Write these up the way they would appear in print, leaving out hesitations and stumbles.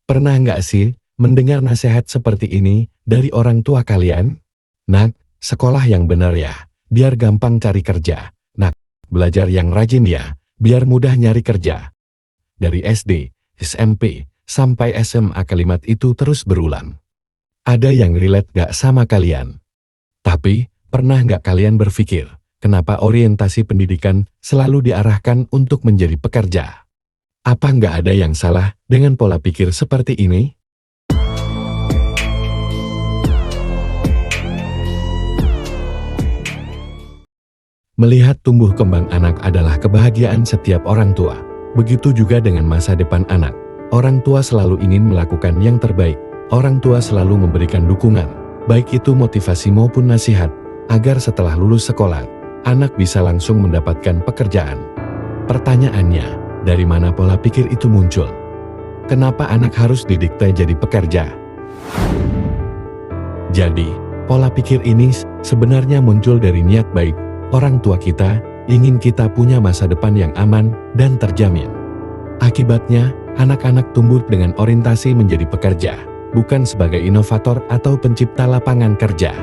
Pernah nggak sih mendengar nasihat seperti ini dari orang tua kalian? Nak, sekolah yang benar ya, biar gampang cari kerja. Nak, belajar yang rajin ya, biar mudah nyari kerja. Dari SD, SMP, sampai SMA kalimat itu terus berulang. Ada yang relate gak sama kalian? Tapi, pernah nggak kalian berpikir, kenapa orientasi pendidikan selalu diarahkan untuk menjadi pekerja? Apa nggak ada yang salah dengan pola pikir seperti ini? Melihat tumbuh kembang anak adalah kebahagiaan setiap orang tua. Begitu juga dengan masa depan anak. Orang tua selalu ingin melakukan yang terbaik. Orang tua selalu memberikan dukungan, baik itu motivasi maupun nasihat, agar setelah lulus sekolah, anak bisa langsung mendapatkan pekerjaan. Pertanyaannya, dari mana pola pikir itu muncul? Kenapa anak harus didikte jadi pekerja? Jadi, pola pikir ini sebenarnya muncul dari niat baik. Orang tua kita ingin kita punya masa depan yang aman dan terjamin. Akibatnya, anak-anak tumbuh dengan orientasi menjadi pekerja, bukan sebagai inovator atau pencipta lapangan kerja.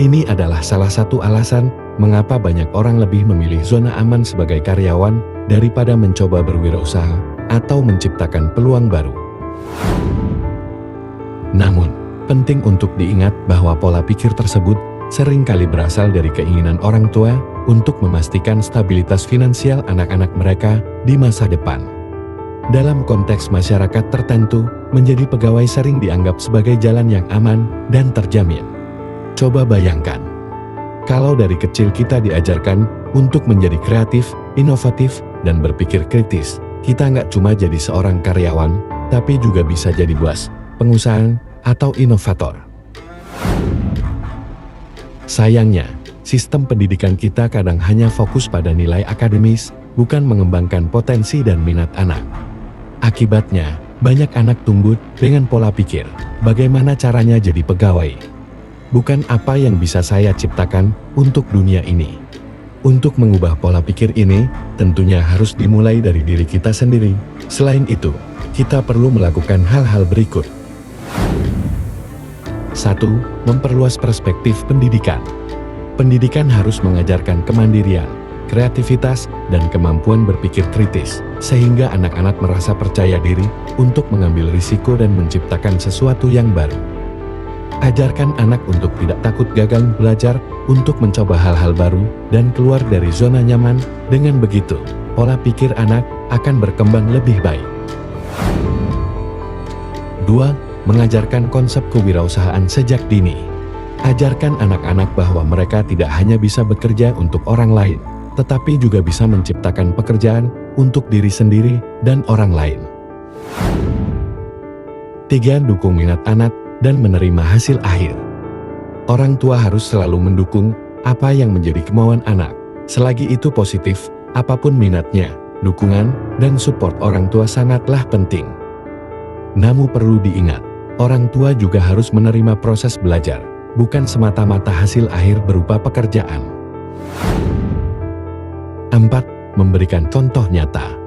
Ini adalah salah satu alasan mengapa banyak orang lebih memilih zona aman sebagai karyawan daripada mencoba berwirausaha atau menciptakan peluang baru. Namun, penting untuk diingat bahwa pola pikir tersebut seringkali berasal dari keinginan orang tua untuk memastikan stabilitas finansial anak-anak mereka di masa depan. Dalam konteks masyarakat tertentu, menjadi pegawai sering dianggap sebagai jalan yang aman dan terjamin. Coba bayangkan, kalau dari kecil kita diajarkan untuk menjadi kreatif, inovatif, dan berpikir kritis, kita nggak cuma jadi seorang karyawan, tapi juga bisa jadi bos, pengusaha, atau inovator. Sayangnya, sistem pendidikan kita kadang hanya fokus pada nilai akademis, bukan mengembangkan potensi dan minat anak. Akibatnya, banyak anak tumbuh dengan pola pikir, bagaimana caranya jadi pegawai. Bukan apa yang bisa saya ciptakan untuk dunia ini. Untuk mengubah pola pikir ini, tentunya harus dimulai dari diri kita sendiri. Selain itu, kita perlu melakukan hal-hal berikut. 1. Memperluas perspektif pendidikan. Pendidikan harus mengajarkan kemandirian, kreativitas, dan kemampuan berpikir kritis, sehingga anak-anak merasa percaya diri untuk mengambil risiko dan menciptakan sesuatu yang baru. Ajarkan anak untuk tidak takut gagal belajar, untuk mencoba hal-hal baru, dan keluar dari zona nyaman. Dengan begitu, pola pikir anak akan berkembang lebih baik. 2. Mengajarkan konsep kewirausahaan sejak dini. Ajarkan anak-anak bahwa mereka tidak hanya bisa bekerja untuk orang lain, tetapi juga bisa menciptakan pekerjaan untuk diri sendiri dan orang lain. 3. Dukung minat anak dan menerima hasil akhir. Orang tua harus selalu mendukung apa yang menjadi kemauan anak. Selagi itu positif, apapun minatnya, dukungan dan support orang tua sangatlah penting. Namun perlu diingat, orang tua juga harus menerima proses belajar, bukan semata-mata hasil akhir berupa pekerjaan. 4. Memberikan contoh nyata.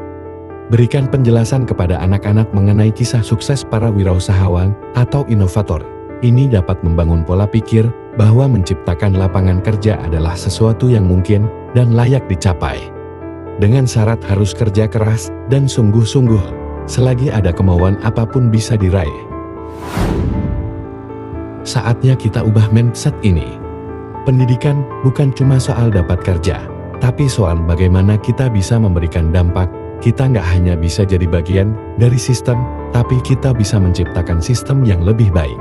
Berikan penjelasan kepada anak-anak mengenai kisah sukses para wirausahawan atau inovator. Ini dapat membangun pola pikir bahwa menciptakan lapangan kerja adalah sesuatu yang mungkin dan layak dicapai. Dengan syarat harus kerja keras dan sungguh-sungguh, selagi ada kemauan apapun bisa diraih. Saatnya kita ubah mindset ini. Pendidikan bukan cuma soal dapat kerja, tapi soal bagaimana kita bisa memberikan dampak. Kita nggak hanya bisa jadi bagian dari sistem, tapi kita bisa menciptakan sistem yang lebih baik.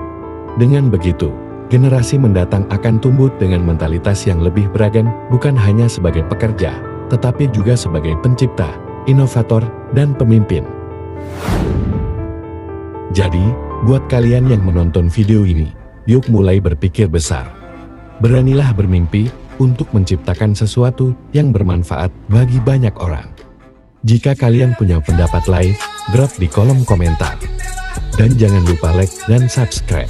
Dengan begitu, generasi mendatang akan tumbuh dengan mentalitas yang lebih beragam, bukan hanya sebagai pekerja, tetapi juga sebagai pencipta, inovator, dan pemimpin. Jadi, buat kalian yang menonton video ini, yuk mulai berpikir besar. Beranilah bermimpi untuk menciptakan sesuatu yang bermanfaat bagi banyak orang. Jika kalian punya pendapat lain, drop di kolom komentar. Dan jangan lupa like dan subscribe.